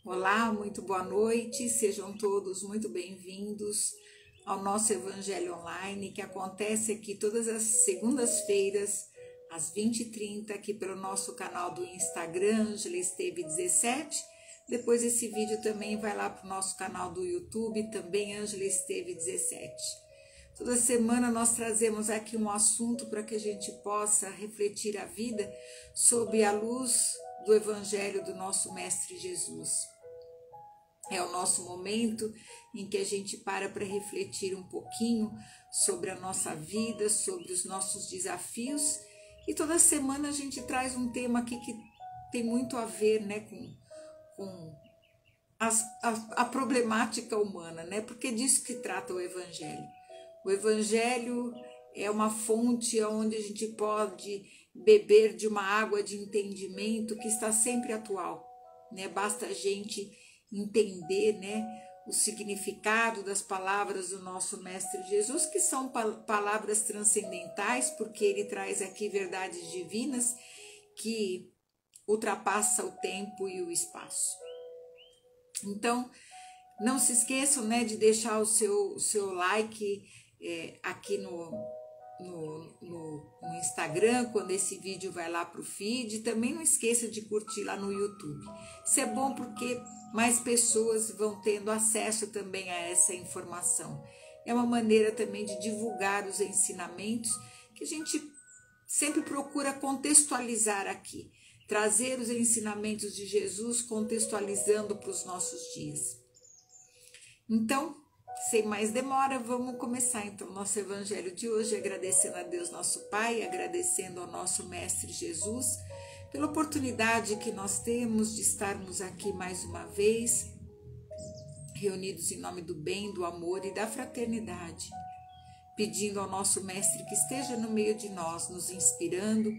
Olá, muito boa noite, sejam todos muito bem-vindos ao nosso Evangelho Online, que acontece aqui todas as segundas-feiras, às 20h30, aqui pelo nosso canal do Instagram, Ângela Esteve 17. Depois esse vídeo também vai lá para o nosso canal do YouTube, também Ângela Esteve 17. Toda semana nós trazemos aqui um assunto para que a gente possa refletir a vida sob a luz do Evangelho do nosso Mestre Jesus. É o nosso momento em que a gente para refletir um pouquinho sobre a nossa vida, sobre os nossos desafios. E toda semana a gente traz um tema aqui que tem muito a ver, né, com a problemática humana, né? Porque disso que trata o Evangelho. O Evangelho é uma fonte onde a gente pode beber de uma água de entendimento que está sempre atual, né? Basta a gente entender, né, o significado das palavras do nosso Mestre Jesus, que são palavras transcendentais, porque ele traz aqui verdades divinas que ultrapassa o tempo e o espaço. Então, não se esqueçam, né, de deixar o seu like aqui no Instagram, quando esse vídeo vai lá para o feed. Também não esqueça de curtir lá no YouTube. Isso é bom porque mais pessoas vão tendo acesso também a essa informação. É uma maneira também de divulgar os ensinamentos que a gente sempre procura contextualizar aqui, trazer os ensinamentos de Jesus contextualizando para os nossos dias. Então, sem mais demora, vamos começar então o nosso Evangelho de hoje, agradecendo a Deus nosso Pai, agradecendo ao nosso Mestre Jesus, pela oportunidade que nós temos de estarmos aqui mais uma vez, reunidos em nome do bem, do amor e da fraternidade, pedindo ao nosso Mestre que esteja no meio de nós, nos inspirando,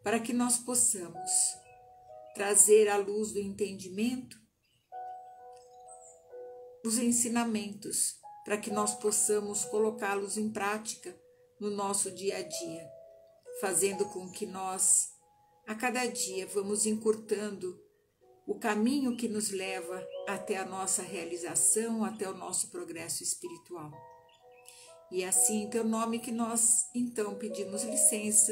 para que nós possamos trazer à luz do entendimento os ensinamentos, para que nós possamos colocá-los em prática no nosso dia a dia, fazendo com que nós, a cada dia, vamos encurtando o caminho que nos leva até a nossa realização, até o nosso progresso espiritual. E assim, em teu nome que nós, então, pedimos licença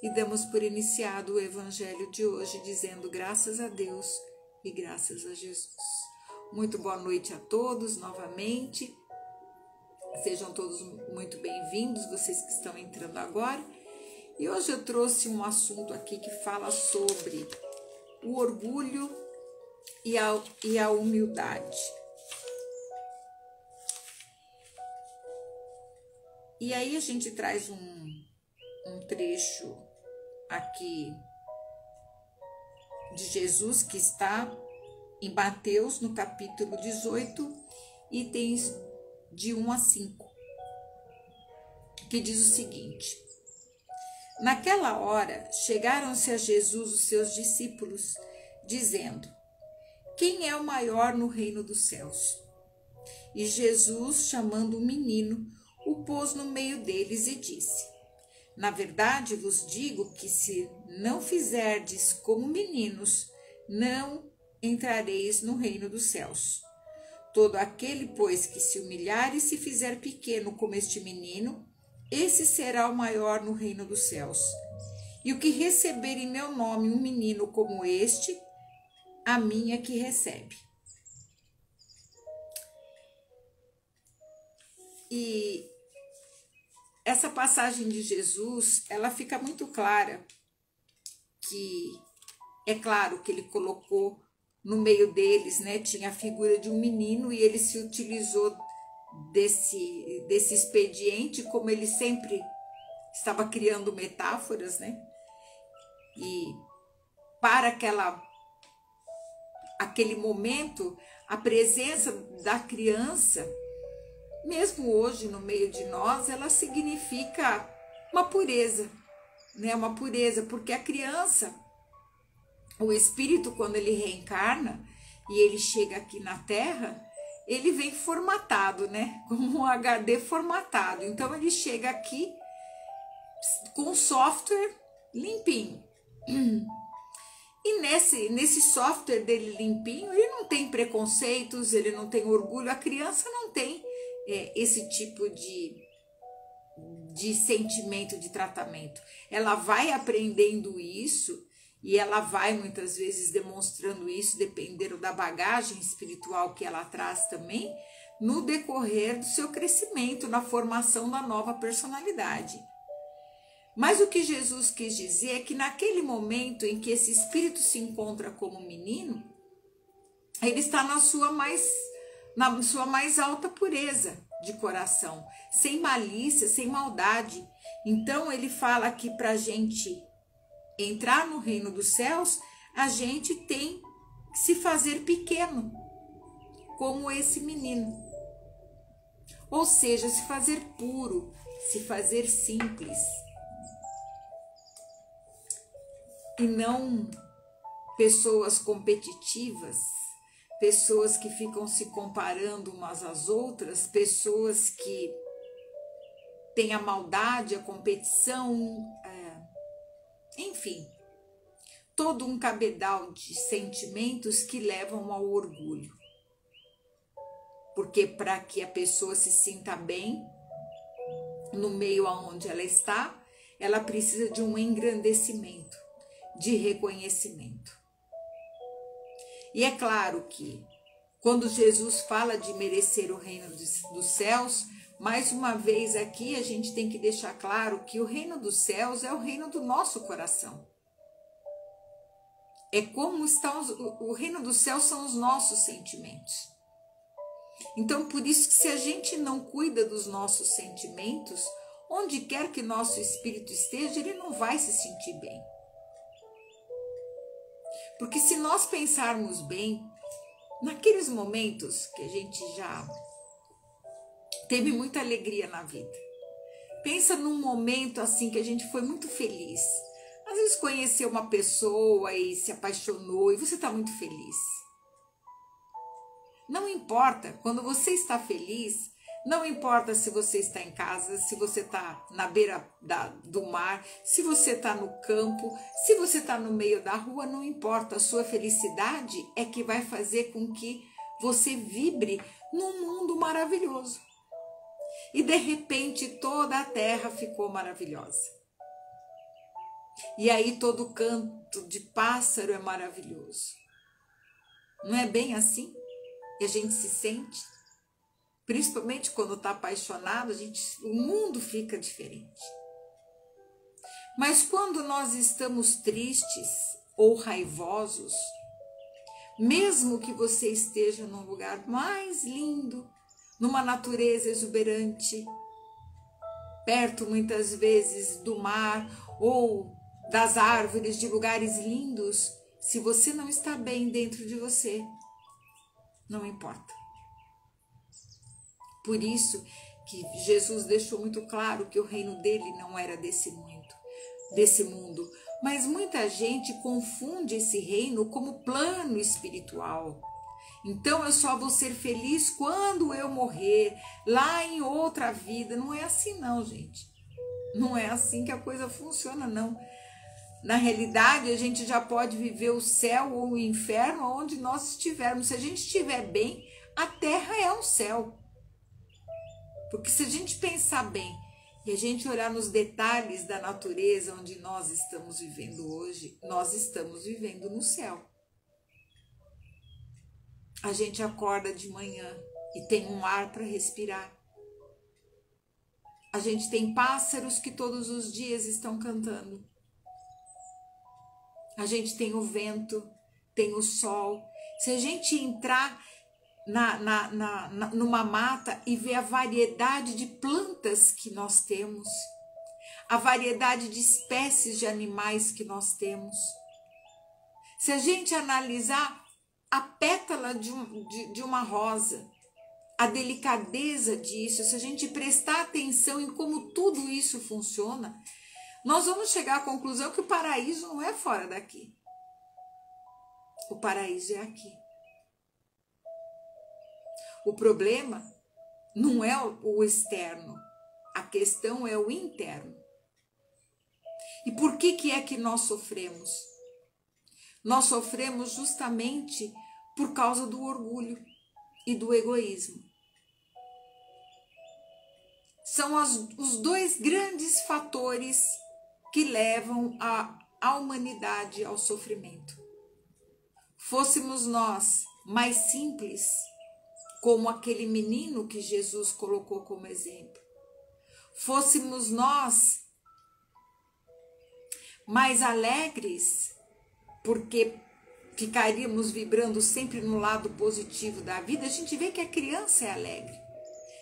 e damos por iniciado o Evangelho de hoje, dizendo graças a Deus e graças a Jesus. Muito boa noite a todos novamente. Sejam todos muito bem-vindos, vocês que estão entrando agora. E hoje eu trouxe um assunto aqui que fala sobre o orgulho e a humildade. E aí a gente traz um trecho aqui de Jesus que está em Mateus, no capítulo 18, itens de 1 a 5, que diz o seguinte: Naquela hora, chegaram-se a Jesus os seus discípulos, dizendo: Quem é o maior no reino dos céus? E Jesus, chamando um menino, o pôs no meio deles e disse: Na verdade vos digo que se não fizerdes como meninos, não entrareis no reino dos céus. Todo aquele, pois, que se humilhar e se fizer pequeno como este menino, esse será o maior no reino dos céus. E o que receber em meu nome um menino como este, a mim é que recebe. E essa passagem de Jesus, ela fica muito clara que, é claro que ele colocou no meio deles, né, tinha a figura de um menino e ele se utilizou desse expediente, como ele sempre estava criando metáforas, né? E para aquele momento, a presença da criança, mesmo hoje no meio de nós, ela significa uma pureza, né? Uma pureza, porque a criança, o espírito, quando ele reencarna e ele chega aqui na Terra, ele vem formatado, né? Como um HD formatado. Então ele chega aqui com um software limpinho. E nesse software dele limpinho, ele não tem preconceitos, ele não tem orgulho, a criança não tem esse tipo de sentimento de tratamento. Ela vai aprendendo isso e ela vai muitas vezes demonstrando isso, dependendo da bagagem espiritual que ela traz também, no decorrer do seu crescimento, na formação da nova personalidade. Mas o que Jesus quis dizer é que naquele momento em que esse espírito se encontra como menino, ele está na sua mais alta pureza de coração, sem malícia, sem maldade. Então ele fala que para a gente entrar no reino dos céus, a gente tem que se fazer pequeno, como esse menino. Ou seja, se fazer puro, se fazer simples. E não pessoas competitivas, pessoas que ficam se comparando umas às outras, pessoas que têm a maldade, a competição, enfim, todo um cabedal de sentimentos que levam ao orgulho. Porque para que a pessoa se sinta bem no meio aonde ela está, ela precisa de um engrandecimento, de reconhecimento. E é claro que quando Jesus fala de merecer o reino dos céus, mais uma vez aqui a gente tem que deixar claro que o reino dos céus é o reino do nosso coração. É como está o reino dos céus são os nossos sentimentos. Então, por isso que se a gente não cuida dos nossos sentimentos, onde quer que nosso espírito esteja, ele não vai se sentir bem. Porque se nós pensarmos bem, naqueles momentos que a gente já teve muita alegria na vida, pensa num momento assim que a gente foi muito feliz. Às vezes conheceu uma pessoa e se apaixonou e você está muito feliz. Não importa, quando você está feliz, não importa se você está em casa, se você está na beira do mar, se você está no campo, se você está no meio da rua, não importa. A sua felicidade é que vai fazer com que você vibre num mundo maravilhoso. E de repente toda a terra ficou maravilhosa. E aí todo canto de pássaro é maravilhoso. Não é bem assim? E a gente se sente, principalmente quando está apaixonado, o mundo fica diferente. Mas quando nós estamos tristes ou raivosos, mesmo que você esteja num lugar mais lindo, numa natureza exuberante, perto muitas vezes do mar ou das árvores, de lugares lindos, se você não está bem dentro de você, não importa. Por isso que Jesus deixou muito claro que o reino dele não era desse mundo. Mas muita gente confunde esse reino como plano espiritual. Então eu só vou ser feliz quando eu morrer, lá em outra vida. Não é assim não, gente. Não é assim que a coisa funciona, não. Na realidade, a gente já pode viver o céu ou o inferno onde nós estivermos. Se a gente estiver bem, a terra é um céu. Porque se a gente pensar bem e a gente olhar nos detalhes da natureza onde nós estamos vivendo hoje, nós estamos vivendo no céu. A gente acorda de manhã e tem um ar para respirar. A gente tem pássaros que todos os dias estão cantando. A gente tem o vento, tem o sol. Se a gente entrar numa mata e ver a variedade de plantas que nós temos, a variedade de espécies de animais que nós temos, se a gente analisar a pétala de uma rosa, a delicadeza disso, se a gente prestar atenção em como tudo isso funciona, nós vamos chegar à conclusão que o paraíso não é fora daqui. O paraíso é aqui. O problema não é o externo, a questão é o interno. E por que é que nós sofremos? nós sofremos justamente por causa do orgulho e do egoísmo. São os dois grandes fatores que levam a humanidade ao sofrimento. Fôssemos nós mais simples, como aquele menino que Jesus colocou como exemplo. Fôssemos nós mais alegres, porque ficaríamos vibrando sempre no lado positivo da vida. A gente vê que a criança é alegre.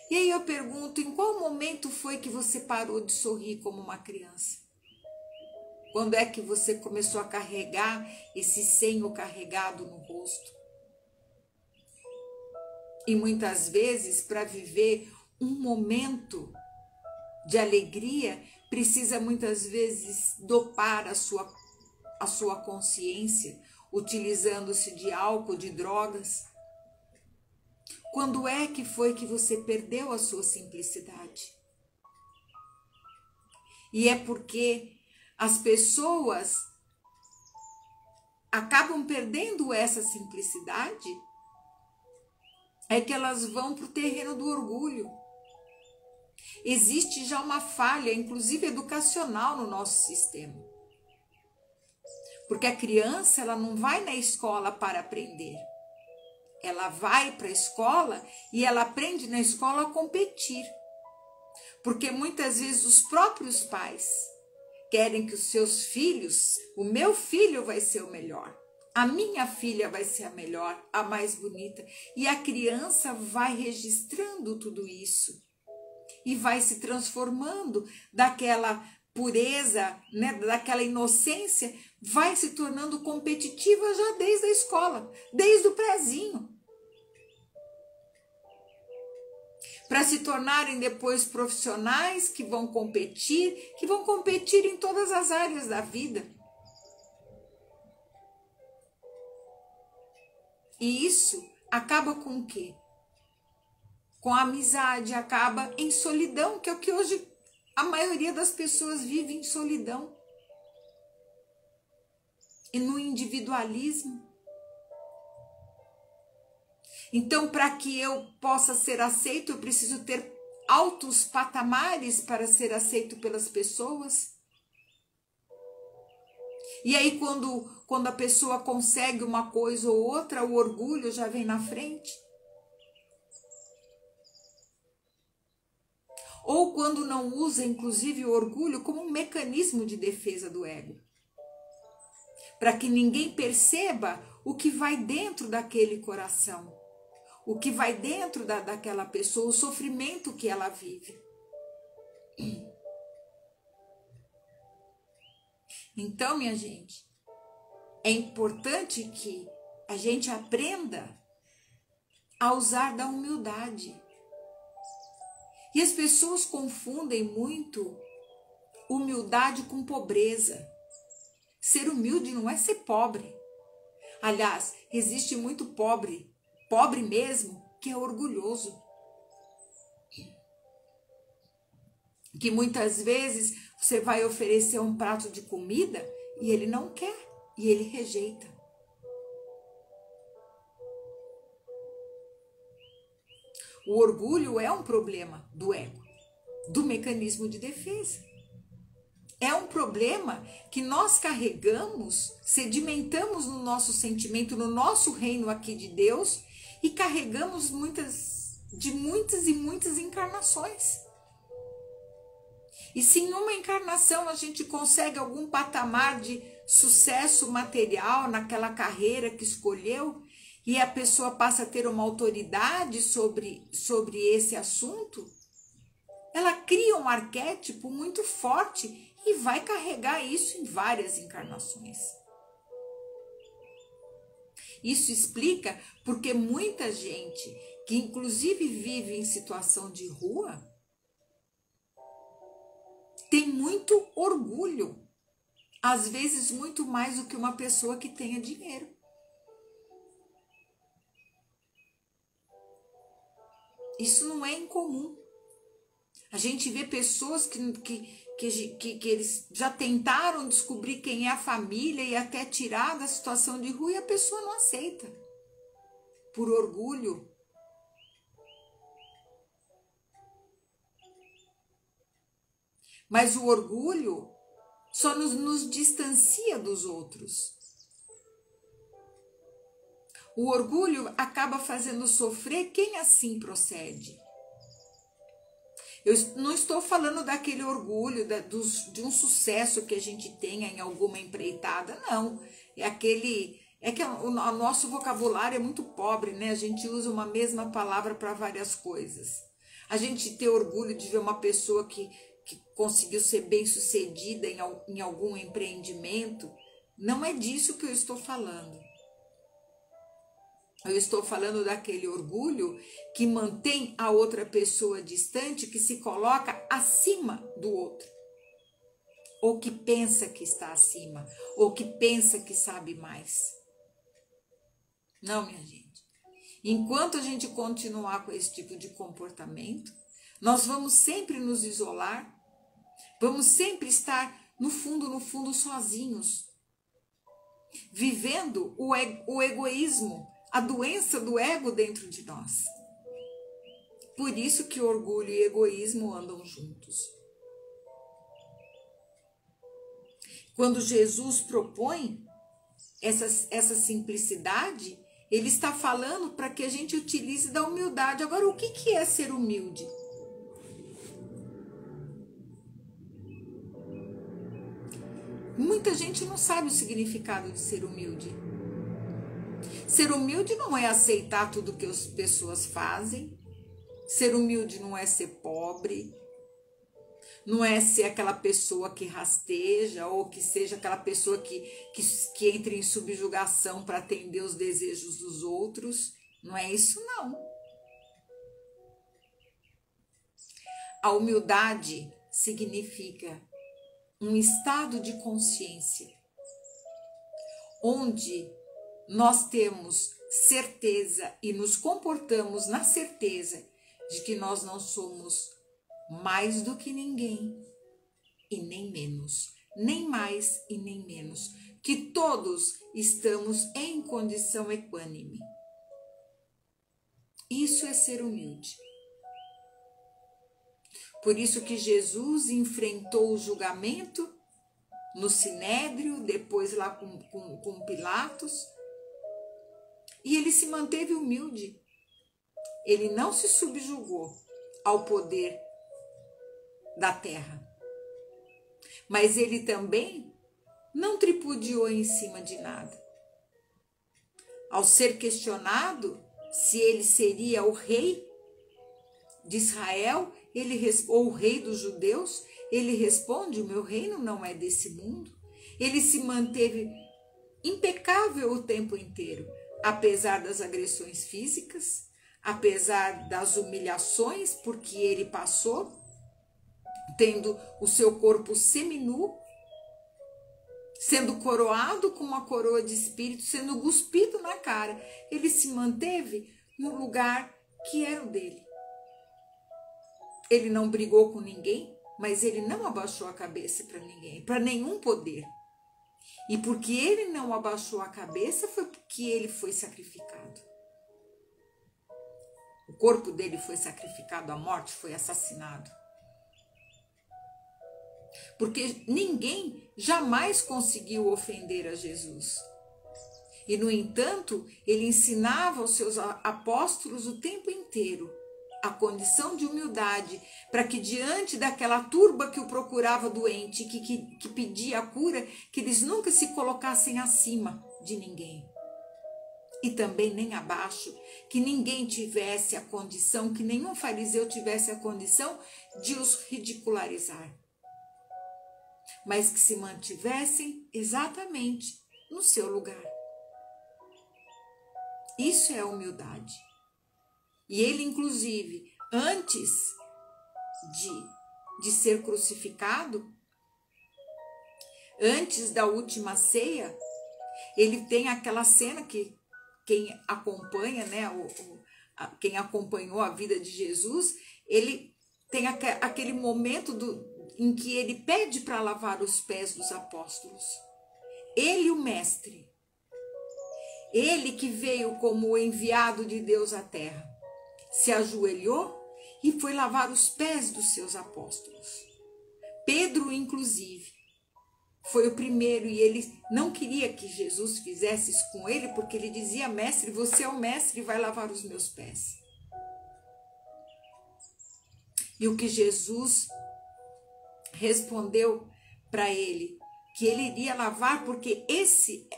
E aí eu pergunto, em qual momento foi que você parou de sorrir como uma criança? Quando é que você começou a carregar esse senho carregado no rosto? E muitas vezes, para viver um momento de alegria, precisa muitas vezes dopar a sua consciência, utilizando-se de álcool, de drogas. Quando é que foi que você perdeu a sua simplicidade? E é porque as pessoas acabam perdendo essa simplicidade, é que elas vão para o terreno do orgulho. Existe já uma falha, inclusive educacional, no nosso sistema. Porque a criança, ela não vai na escola para aprender. Ela vai para a escola e ela aprende na escola a competir. Porque muitas vezes os próprios pais querem que os seus filhos, o meu filho vai ser o melhor, a minha filha vai ser a melhor, a mais bonita. E a criança vai registrando tudo isso e vai se transformando daquela pureza, né, daquela inocência, vai se tornando competitiva já desde a escola, desde o prézinho. Para se tornarem depois profissionais que vão competir em todas as áreas da vida. E isso acaba com o quê? Com a amizade, acaba em solidão, que é o que hoje a maioria das pessoas vive, em solidão. E no individualismo. Então, para que eu possa ser aceito, eu preciso ter altos patamares para ser aceito pelas pessoas. E aí, quando a pessoa consegue uma coisa ou outra, o orgulho já vem na frente. Ou quando não usa, inclusive, o orgulho como um mecanismo de defesa do ego. Para que ninguém perceba o que vai dentro daquele coração. O que vai dentro daquela pessoa, o sofrimento que ela vive. Então, minha gente, é importante que a gente aprenda a usar da humildade. E as pessoas confundem muito humildade com pobreza. Ser humilde não é ser pobre. Aliás, existe muito pobre mesmo, que é orgulhoso. Que muitas vezes você vai oferecer um prato de comida e ele não quer, e ele rejeita. O orgulho é um problema do ego, do mecanismo de defesa. É um problema que nós carregamos, sedimentamos no nosso sentimento, no nosso reino aqui de Deus, e carregamos muitas e muitas encarnações. E se em uma encarnação a gente consegue algum patamar de sucesso material naquela carreira que escolheu, e a pessoa passa a ter uma autoridade sobre esse assunto, ela cria um arquétipo muito forte e vai carregar isso em várias encarnações. Isso explica porque muita gente que inclusive vive em situação de rua tem muito orgulho, às vezes muito mais do que uma pessoa que tenha dinheiro. Isso não é incomum. A gente vê pessoas que que eles já tentaram descobrir quem é a família e até tirar da situação de rua e a pessoa não aceita, por orgulho. Mas o orgulho só nos distancia dos outros. O orgulho acaba fazendo sofrer quem assim procede. Eu não estou falando daquele orgulho, de um sucesso que a gente tenha em alguma empreitada, não. É que o nosso vocabulário é muito pobre, né? A gente usa uma mesma palavra para várias coisas. A gente ter orgulho de ver uma pessoa que conseguiu ser bem-sucedida em algum empreendimento, não é disso que eu estou falando. Eu estou falando daquele orgulho que mantém a outra pessoa distante, que se coloca acima do outro. Ou que pensa que está acima, ou que pensa que sabe mais. Não, minha gente. Enquanto a gente continuar com esse tipo de comportamento, nós vamos sempre nos isolar, vamos sempre estar no fundo, sozinhos, vivendo o egoísmo, a doença do ego dentro de nós. Por isso que orgulho e egoísmo andam juntos. Quando Jesus propõe essa simplicidade, ele está falando para que a gente utilize da humildade. Agora, o que é ser humilde? Muita gente não sabe o significado de ser humilde. Ser humilde não é aceitar tudo que as pessoas fazem. Ser humilde não é ser pobre. Não é ser aquela pessoa que rasteja ou que seja aquela pessoa que entra em subjugação para atender os desejos dos outros. Não é isso, não. A humildade significa um estado de consciência onde nós temos certeza e nos comportamos na certeza de que nós não somos mais do que ninguém e nem menos, nem mais e nem menos, que todos estamos em condição equânime. Isso é ser humilde. Por isso que Jesus enfrentou o julgamento no Sinédrio, depois lá com Pilatos, e ele se manteve humilde. Ele não se subjugou ao poder da terra. Mas ele também não tripudiou em cima de nada. Ao ser questionado se ele seria o rei de Israel, ou o rei dos judeus, ele responde: o meu reino não é desse mundo. Ele se manteve impecável o tempo inteiro, apesar das agressões físicas, apesar das humilhações porque ele passou, tendo o seu corpo seminu, sendo coroado com uma coroa de espírito, sendo cuspido na cara. Ele se manteve no lugar que era o dele. Ele não brigou com ninguém, mas ele não abaixou a cabeça para ninguém, para nenhum poder. E porque ele não abaixou a cabeça, foi porque ele foi sacrificado. O corpo dele foi sacrificado à morte, foi assassinado. Porque ninguém jamais conseguiu ofender a Jesus. E, no entanto, ele ensinava aos seus apóstolos o tempo inteiro a condição de humildade, para que diante daquela turba que o procurava doente, que pedia a cura, que eles nunca se colocassem acima de ninguém. E também nem abaixo, que ninguém tivesse a condição, que nenhum fariseu tivesse a condição de os ridicularizar. Mas que se mantivessem exatamente no seu lugar. Isso é a humildade. E ele, inclusive, antes de ser crucificado, antes da última ceia, ele tem aquela cena que quem acompanha, né, quem acompanhou a vida de Jesus, ele tem aquele momento em que ele pede para lavar os pés dos apóstolos. Ele, o mestre, ele que veio como o enviado de Deus à terra, se ajoelhou e foi lavar os pés dos seus apóstolos. Pedro, inclusive, foi o primeiro e ele não queria que Jesus fizesse isso com ele, porque ele dizia: mestre, você é o mestre e vai lavar os meus pés. E o que Jesus respondeu para ele, que ele iria lavar, porque esse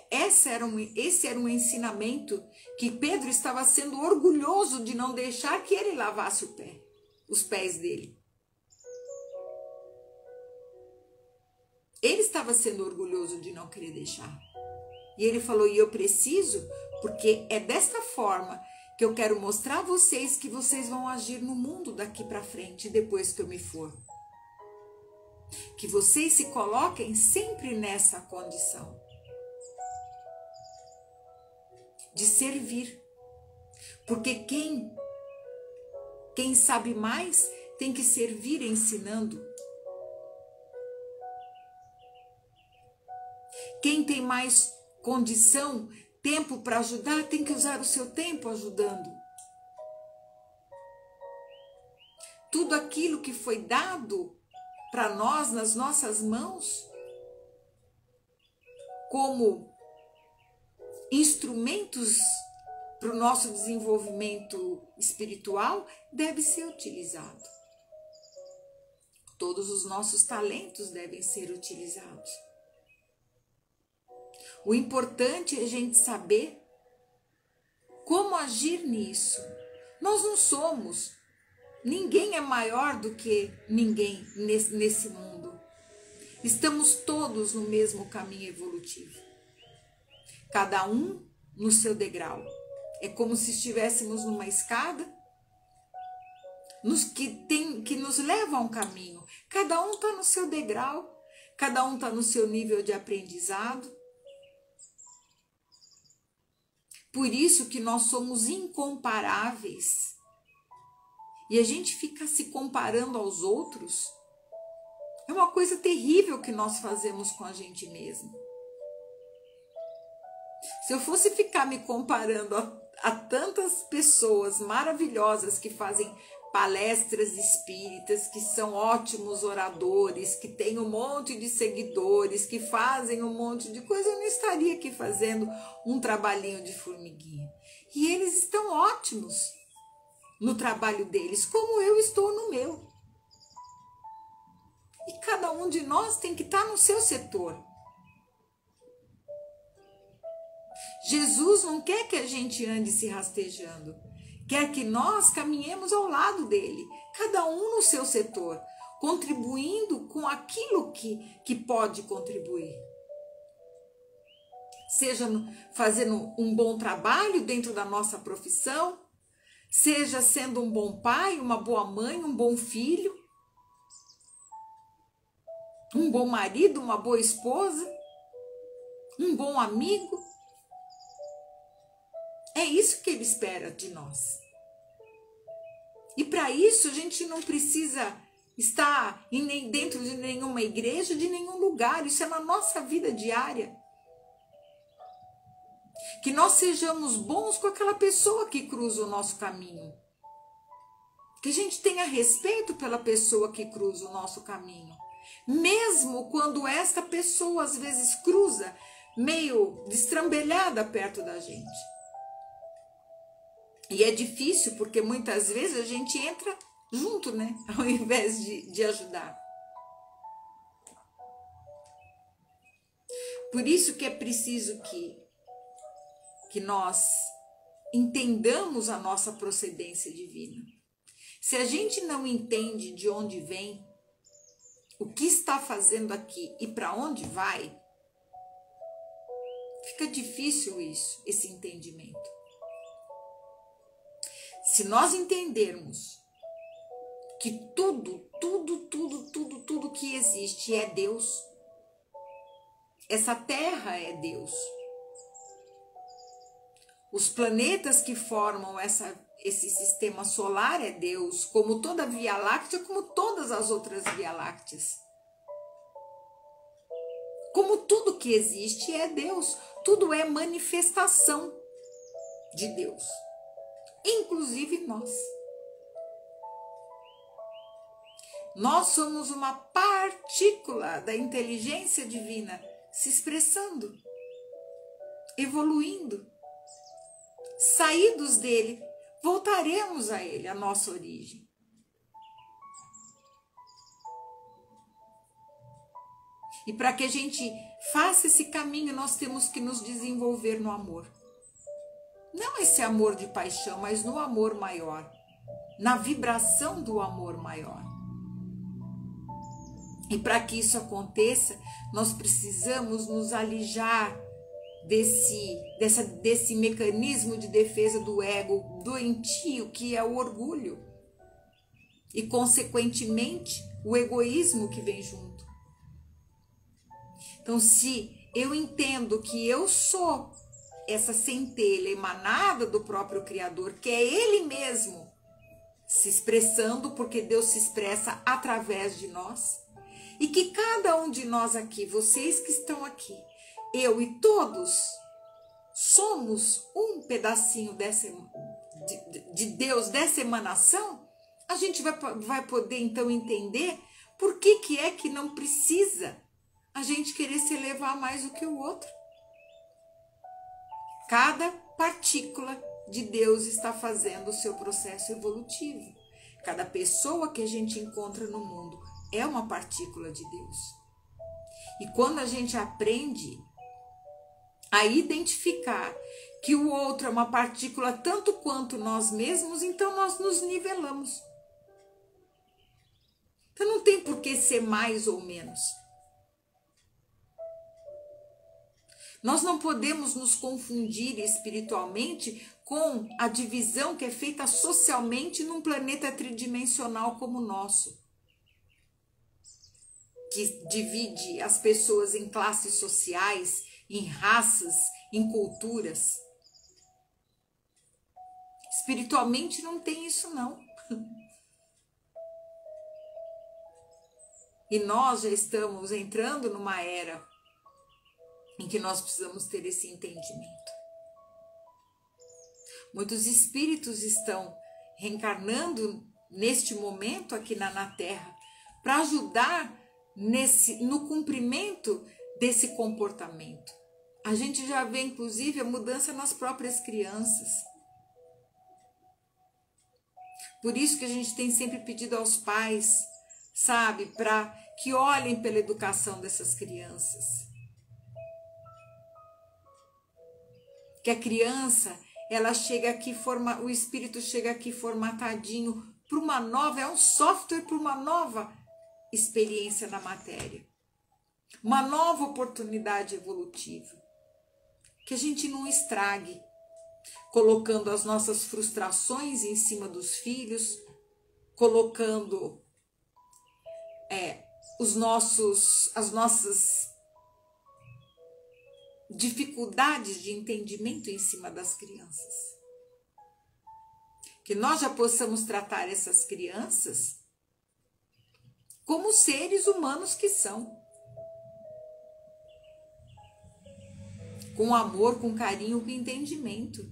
era um ensinamento que Pedro estava sendo orgulhoso de não deixar que ele lavasse os pés dele. Ele estava sendo orgulhoso de não querer deixar. E ele falou: e eu preciso, porque é desta forma que eu quero mostrar a vocês que vocês vão agir no mundo daqui para frente, depois que eu me for. Que vocês se coloquem sempre nessa condição de servir. Porque quem sabe mais tem que servir ensinando. Quem tem mais condição, tempo para ajudar, tem que usar o seu tempo ajudando. Tudo aquilo que foi dado para nós nas nossas mãos, como instrumentos para o nosso desenvolvimento espiritual, deve ser utilizado. Todos os nossos talentos devem ser utilizados. O importante é a gente saber como agir nisso. Nós não somos, ninguém é maior do que ninguém nesse mundo. Estamos todos no mesmo caminho evolutivo. Cada um no seu degrau. É como se estivéssemos numa escada que nos leva a um caminho. Cada um está no seu degrau, cada um está no seu nível de aprendizado. Por isso que nós somos incomparáveis. E a gente fica se comparando aos outros. É uma coisa terrível que nós fazemos com a gente mesmo. Se eu fosse ficar me comparando a tantas pessoas maravilhosas que fazem palestras espíritas, que são ótimos oradores, que têm um monte de seguidores, que fazem um monte de coisa, eu não estaria aqui fazendo um trabalhinho de formiguinha. E eles estão ótimos no trabalho deles, como eu estou no meu. E cada um de nós tem que estar no seu setor. Jesus não quer que a gente ande se rastejando. Quer que nós caminhemos ao lado dele, cada um no seu setor, contribuindo com aquilo que pode contribuir. Seja fazendo um bom trabalho dentro da nossa profissão, seja sendo um bom pai, uma boa mãe, um bom filho, um bom marido, uma boa esposa, um bom amigo. É isso que ele espera de nós. E para isso a gente não precisa estar dentro de nenhuma igreja, de nenhum lugar. Isso é na nossa vida diária. Que nós sejamos bons com aquela pessoa que cruza o nosso caminho. Que a gente tenha respeito pela pessoa que cruza o nosso caminho. Mesmo quando esta pessoa às vezes cruza meio destrambelhada perto da gente. E é difícil porque muitas vezes a gente entra junto, né? Ao invés de ajudar. Por isso que é preciso que nós entendamos a nossa procedência divina. Se a gente não entende de onde vem, o que está fazendo aqui e para onde vai, fica difícil esse entendimento. Se nós entendermos que tudo que existe é Deus, essa terra é Deus, os planetas que formam esse sistema solar é Deus, como toda a Via Láctea, como todas as outras Via Lácteas. Como tudo que existe é Deus, tudo é manifestação de Deus, inclusive nós. Nós somos uma partícula da inteligência divina se expressando, evoluindo. Saídos dele, voltaremos a ele, a nossa origem. E para que a gente faça esse caminho, nós temos que nos desenvolver no amor. Não esse amor de paixão, mas no amor maior, na vibração do amor maior. E para que isso aconteça, nós precisamos nos alijar desse mecanismo de defesa do ego doentio, que é o orgulho. E, consequentemente, o egoísmo que vem junto. Então, se eu entendo que eu sou essa centelha emanada do próprio Criador, que é Ele mesmo se expressando, porque Deus se expressa através de nós, e que cada um de nós aqui, vocês que estão aqui, eu e todos, somos um pedacinho de Deus, dessa emanação, a gente vai poder então entender por que é que não precisa a gente querer se elevar mais do que o outro. Cada partícula de Deus está fazendo o seu processo evolutivo. Cada pessoa que a gente encontra no mundo é uma partícula de Deus. E quando a gente aprende a identificar que o outro é uma partícula tanto quanto nós mesmos, então nós nos nivelamos. Então não tem por que ser mais ou menos. Nós não podemos nos confundir espiritualmente com a divisão que é feita socialmente num planeta tridimensional como o nosso, que divide as pessoas em classes sociais, em raças, em culturas. Espiritualmente não tem isso não. E nós já estamos entrando numa era em que nós precisamos ter esse entendimento. Muitos espíritos estão reencarnando neste momento aqui na Terra para ajudar no cumprimento desse comportamento. A gente já vê, inclusive, a mudança nas próprias crianças. Por isso que a gente tem sempre pedido aos pais, sabe, para que olhem pela educação dessas crianças. Que a criança, ela chega aqui, o espírito chega aqui formatadinho para uma nova, é um software para uma nova experiência na matéria. Uma nova oportunidade evolutiva. Que a gente não estrague, colocando as nossas frustrações em cima dos filhos, colocando as nossas dificuldades de entendimento em cima das crianças. Que nós já possamos tratar essas crianças como seres humanos que são. Com amor, com carinho, com entendimento.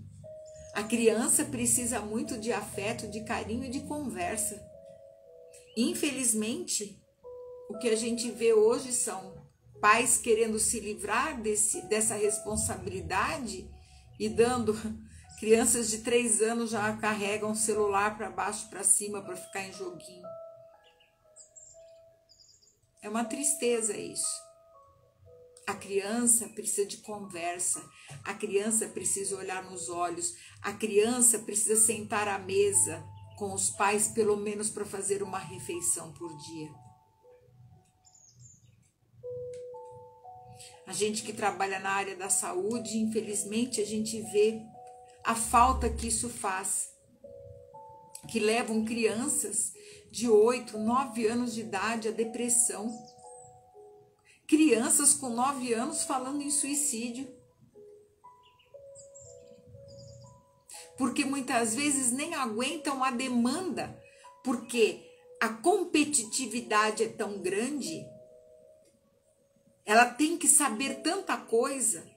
A criança precisa muito de afeto, de carinho e de conversa. Infelizmente, o que a gente vê hoje são pais querendo se livrar dessa responsabilidade e dando... Crianças de 3 anos já carregam o celular para baixo, para cima, para ficar em joguinho. É uma tristeza isso. A criança precisa de conversa, a criança precisa olhar nos olhos, a criança precisa sentar à mesa com os pais, pelo menos para fazer uma refeição por dia. A gente que trabalha na área da saúde, infelizmente, a gente vê a falta que isso faz, que levam crianças de 8, 9 anos de idade à depressão. Crianças com 9 anos falando em suicídio. porque muitas vezes nem aguentam a demanda, porque a competitividade é tão grande, ela tem que saber tanta coisa,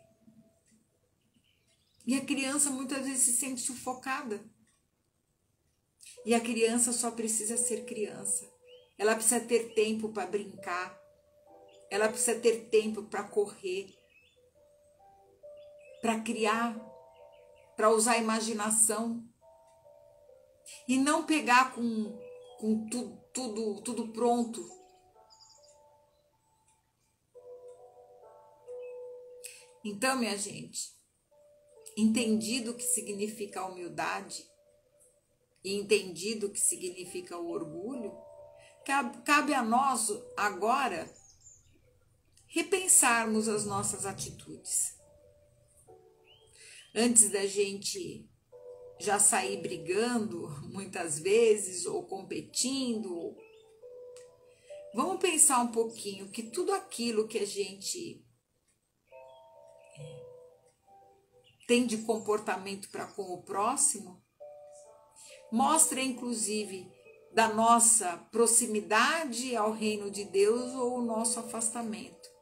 e a criança muitas vezes se sente sufocada. E a criança só precisa ser criança. Ela precisa ter tempo para brincar, ela precisa ter tempo para correr, para criar, para usar a imaginação, e não pegar com tudo pronto. Então, minha gente, entendido o que significa a humildade e entendido o que significa o orgulho, cabe a nós agora repensarmos as nossas atitudes. Antes da gente já sair brigando muitas vezes ou competindo, vamos pensar um pouquinho que tudo aquilo que a gente tem de comportamento para com o próximo mostra inclusive da nossa proximidade ao reino de Deus ou o nosso afastamento.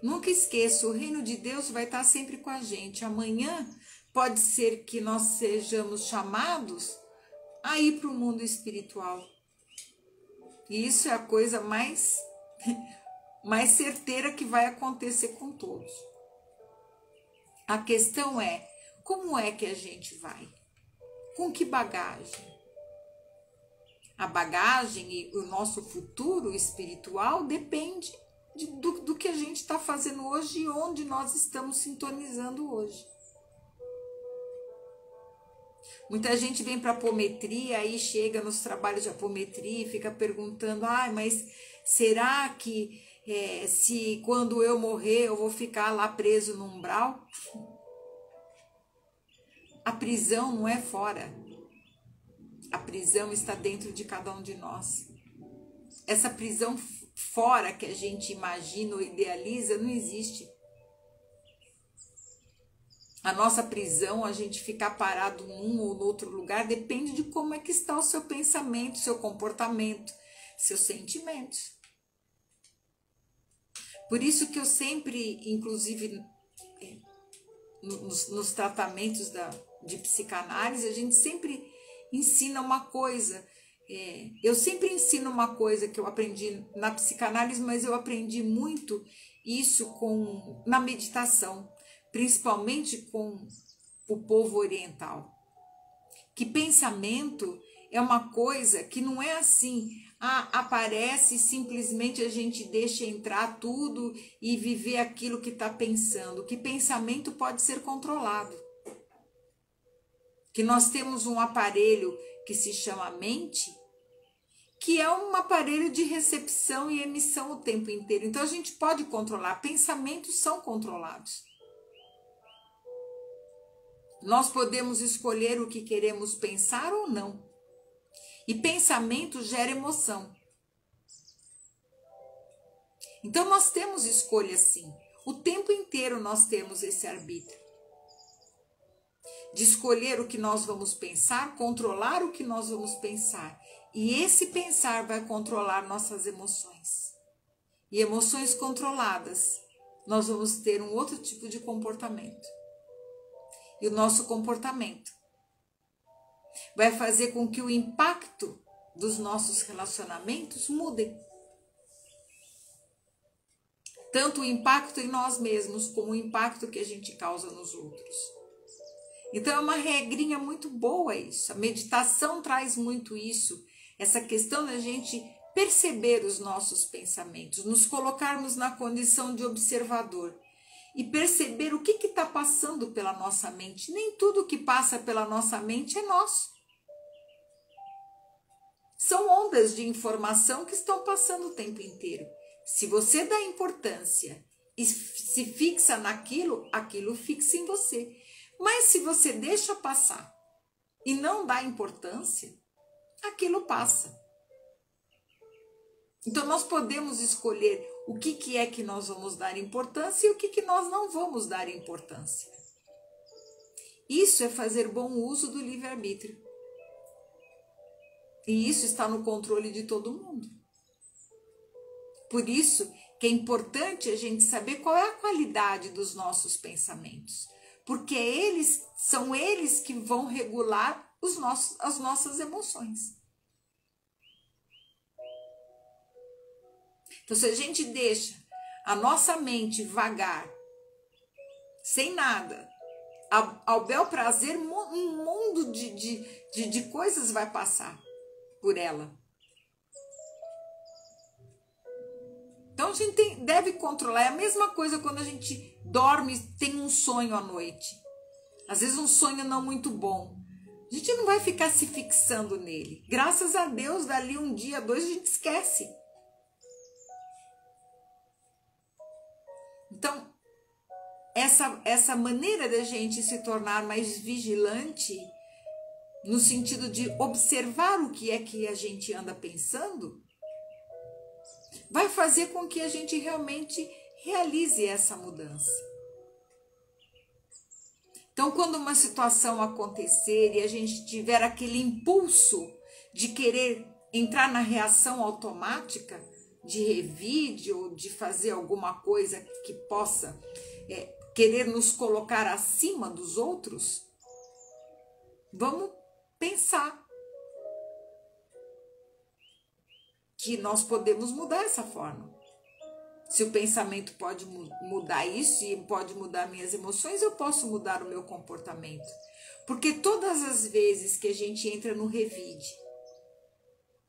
Nunca esqueça, o reino de Deus vai estar sempre com a gente. Amanhã pode ser que nós sejamos chamados a ir para o mundo espiritual. E isso é a coisa mais certeira que vai acontecer com todos. A questão é, como é que a gente vai? Com que bagagem? A bagagem e o nosso futuro espiritual depende do que a gente está fazendo hoje e onde nós estamos sintonizando hoje. Muita gente vem para apometria, aí chega nos trabalhos de apometria e fica perguntando, mas será que se quando eu morrer eu vou ficar lá preso no umbral? A prisão não é fora. A prisão está dentro de cada um de nós. Essa prisão fora que a gente imagina ou idealiza não existe. A nossa prisão, a gente ficar parado num ou no outro lugar, depende de como é que está o seu pensamento, seu comportamento, seus sentimentos. Por isso que eu sempre, inclusive nos tratamentos de psicanálise, a gente sempre ensina uma coisa. Eu sempre ensino uma coisa que eu aprendi na psicanálise, mas eu aprendi muito isso na meditação, principalmente com o povo oriental. Que pensamento é uma coisa que não é assim, aparece e simplesmente a gente deixa entrar tudo e viver aquilo que está pensando. Que pensamento pode ser controlado. Que nós temos um aparelho que se chama mente, que é um aparelho de recepção e emissão o tempo inteiro. Então a gente pode controlar, pensamentos são controlados. Nós podemos escolher o que queremos pensar ou não. E pensamento gera emoção. Então nós temos escolha sim. O tempo inteiro nós temos esse arbítrio. De escolher o que nós vamos pensar, controlar o que nós vamos pensar. E esse pensar vai controlar nossas emoções. E emoções controladas, nós vamos ter um outro tipo de comportamento. E o nosso comportamento vai fazer com que o impacto dos nossos relacionamentos mudem. Tanto o impacto em nós mesmos, como o impacto que a gente causa nos outros. Então é uma regrinha muito boa isso. A meditação traz muito isso. Essa questão da gente perceber os nossos pensamentos, nos colocarmos na condição de observador e perceber o que está passando pela nossa mente. Nem tudo que passa pela nossa mente é nosso. São ondas de informação que estão passando o tempo inteiro. Se você dá importância e se fixa naquilo, aquilo fixa em você. Mas se você deixa passar e não dá importância, aquilo passa. Então nós podemos escolher o que é que nós vamos dar importância e o que nós não vamos dar importância. Isso é fazer bom uso do livre-arbítrio. E isso está no controle de todo mundo. Por isso que é importante a gente saber qual é a qualidade dos nossos pensamentos. Porque são eles que vão regular as nossas emoções. Então, se a gente deixa a nossa mente vagar, sem nada, ao bel prazer, um mundo de coisas vai passar por ela. Então, a gente deve controlar. É a mesma coisa quando a gente dorme, tem um sonho à noite. Às vezes um sonho não muito bom. A gente não vai ficar se fixando nele. Graças a Deus, dali um dia, dois, a gente esquece. Então, essa maneira da gente se tornar mais vigilante, no sentido de observar o que é que a gente anda pensando, vai fazer com que a gente realmente realize essa mudança. Então, quando uma situação acontecer e a gente tiver aquele impulso de querer entrar na reação automática, de revide ou de fazer alguma coisa que possa querer nos colocar acima dos outros, vamos pensar que nós podemos mudar essa forma. Se o pensamento pode mudar isso e pode mudar minhas emoções, eu posso mudar o meu comportamento. Porque todas as vezes que a gente entra no revide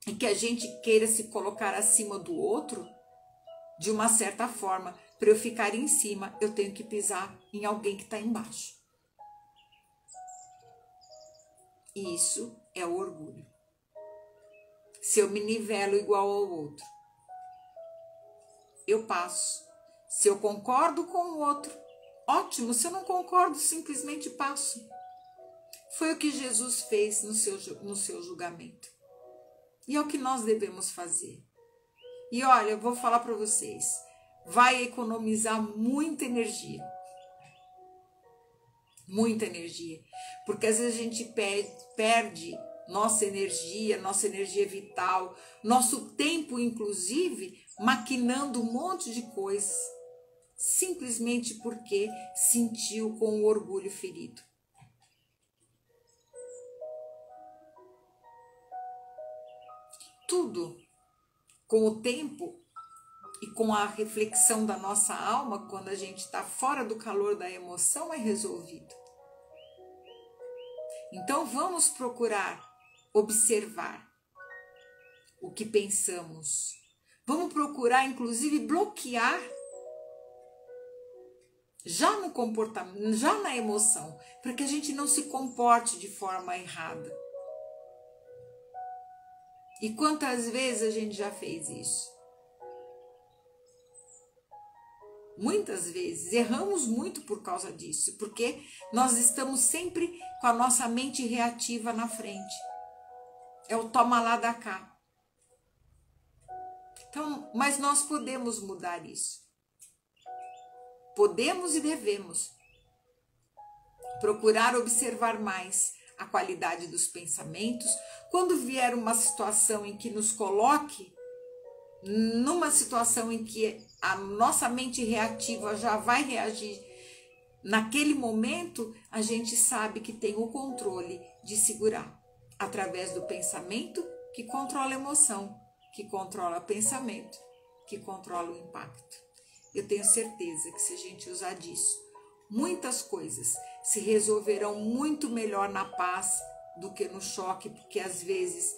e que a gente queira se colocar acima do outro, de uma certa forma, para eu ficar em cima, eu tenho que pisar em alguém que está embaixo. E isso é o orgulho. Se eu me nivelo igual ao outro, eu passo. Se eu concordo com o outro, ótimo. Se eu não concordo, simplesmente passo. Foi o que Jesus fez no seu julgamento. E é o que nós devemos fazer. E olha, eu vou falar para vocês, vai economizar muita energia. Muita energia. Porque às vezes a gente perde nossa energia vital, nosso tempo, inclusive, maquinando um monte de coisas, simplesmente porque sentiu com o orgulho ferido. Tudo, com o tempo e com a reflexão da nossa alma, quando a gente está fora do calor da emoção, é resolvido. Então vamos procurar observar o que pensamos. Vamos procurar, inclusive, bloquear já no comportamento, já na emoção, para que a gente não se comporte de forma errada. E quantas vezes a gente já fez isso? Muitas vezes. Erramos muito por causa disso, porque nós estamos sempre com a nossa mente reativa na frente. É o toma lá da cá. Então, mas nós podemos mudar isso. Podemos e devemos procurar observar mais a qualidade dos pensamentos. Quando vier uma situação em que nos coloque numa situação em que a nossa mente reativa já vai reagir, naquele momento a gente sabe que tem o controle de segurar através do pensamento, que controla a emoção, que controla o pensamento, que controla o impacto. Eu tenho certeza que se a gente usar disso, muitas coisas se resolverão muito melhor na paz do que no choque, porque às vezes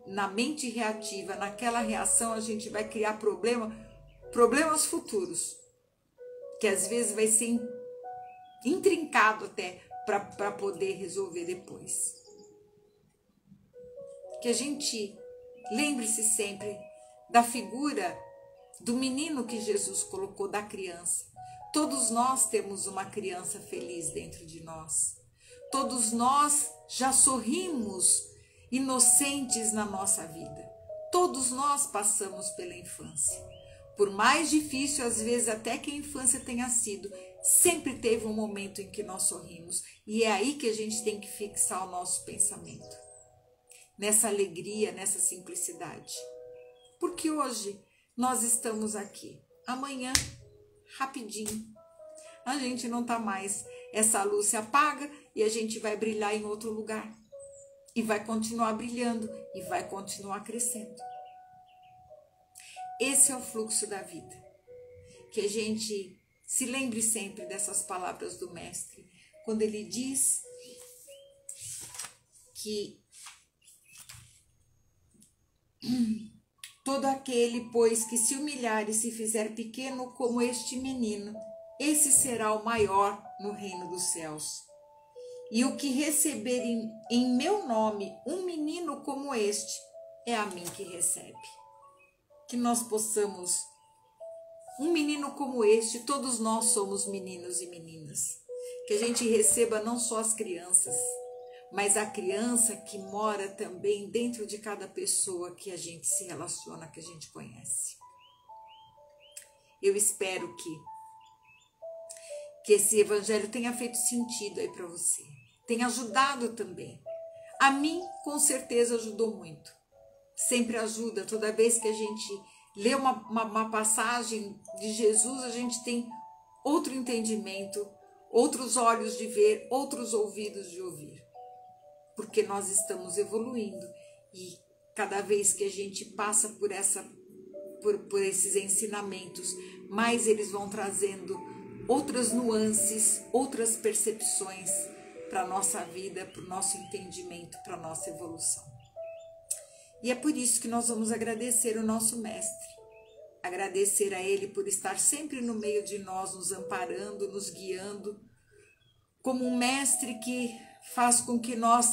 na mente reativa, naquela reação, a gente vai criar problemas futuros, que às vezes vai ser intrincado até para poder resolver depois. Que a gente lembre-se sempre da figura do menino que Jesus colocou, da criança. Todos nós temos uma criança feliz dentro de nós. Todos nós já sorrimos inocentes na nossa vida. Todos nós passamos pela infância. Por mais difícil, às vezes, até que a infância tenha sido, Sempre teve um momento em que nós sorrimos. E é aí que a gente tem que fixar o nosso pensamento. Nessa alegria, nessa simplicidade. Porque hoje nós estamos aqui. Amanhã, rapidinho, a gente não está mais. Essa luz se apaga e a gente vai brilhar em outro lugar. E vai continuar brilhando e vai continuar crescendo. Esse é o fluxo da vida. Que a gente se lembre sempre dessas palavras do Mestre, quando ele diz que todo aquele, pois, que se humilhar e se fizer pequeno como este menino, esse será o maior no reino dos céus. E o que receber em meu nome um menino como este, é a mim que recebe. Que nós possamos, um menino como este, todos nós somos meninos e meninas. Que a gente receba não só as crianças, mas a criança que mora também dentro de cada pessoa que a gente se relaciona, que a gente conhece. Eu espero que esse evangelho tenha feito sentido aí para você. Tenha ajudado também. A mim, com certeza, ajudou muito. Sempre ajuda. Toda vez que a gente lê uma passagem de Jesus, a gente tem outro entendimento, outros olhos de ver, outros ouvidos de ouvir. Porque nós estamos evoluindo e cada vez que a gente passa por esses ensinamentos, mais eles vão trazendo outras nuances, outras percepções para a nossa vida, para o nosso entendimento, para a nossa evolução. E é por isso que nós vamos agradecer o nosso Mestre, agradecer a Ele por estar sempre no meio de nós, nos amparando, nos guiando, como um Mestre que faz com que nós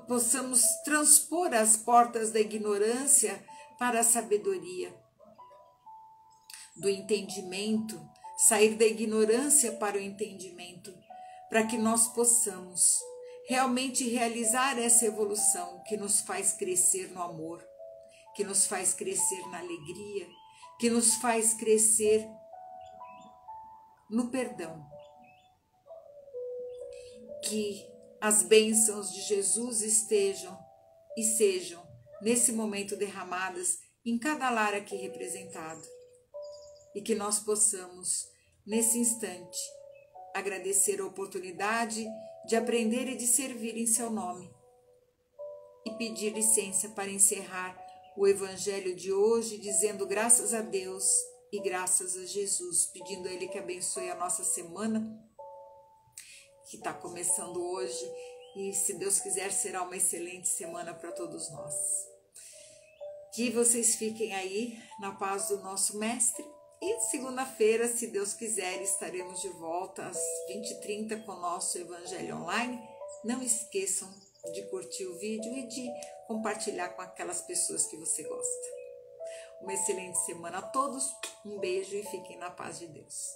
possamos transpor as portas da ignorância para a sabedoria, do entendimento, sair da ignorância para o entendimento, para que nós possamos realmente realizar essa evolução que nos faz crescer no amor, que nos faz crescer na alegria, que nos faz crescer no perdão. Que as bênçãos de Jesus estejam e sejam, nesse momento, derramadas em cada lar aqui representado. E que nós possamos, nesse instante, agradecer a oportunidade de aprender e de servir em seu nome. E pedir licença para encerrar o Evangelho de hoje, dizendo graças a Deus e graças a Jesus, pedindo a Ele que abençoe a nossa semana, que está começando hoje, e se Deus quiser será uma excelente semana para todos nós. Que vocês fiquem aí na paz do nosso Mestre, e segunda-feira, se Deus quiser, estaremos de volta às 20h30 com o nosso Evangelho Online. Não esqueçam de curtir o vídeo e de compartilhar com aquelas pessoas que você gosta. Uma excelente semana a todos, um beijo e fiquem na paz de Deus.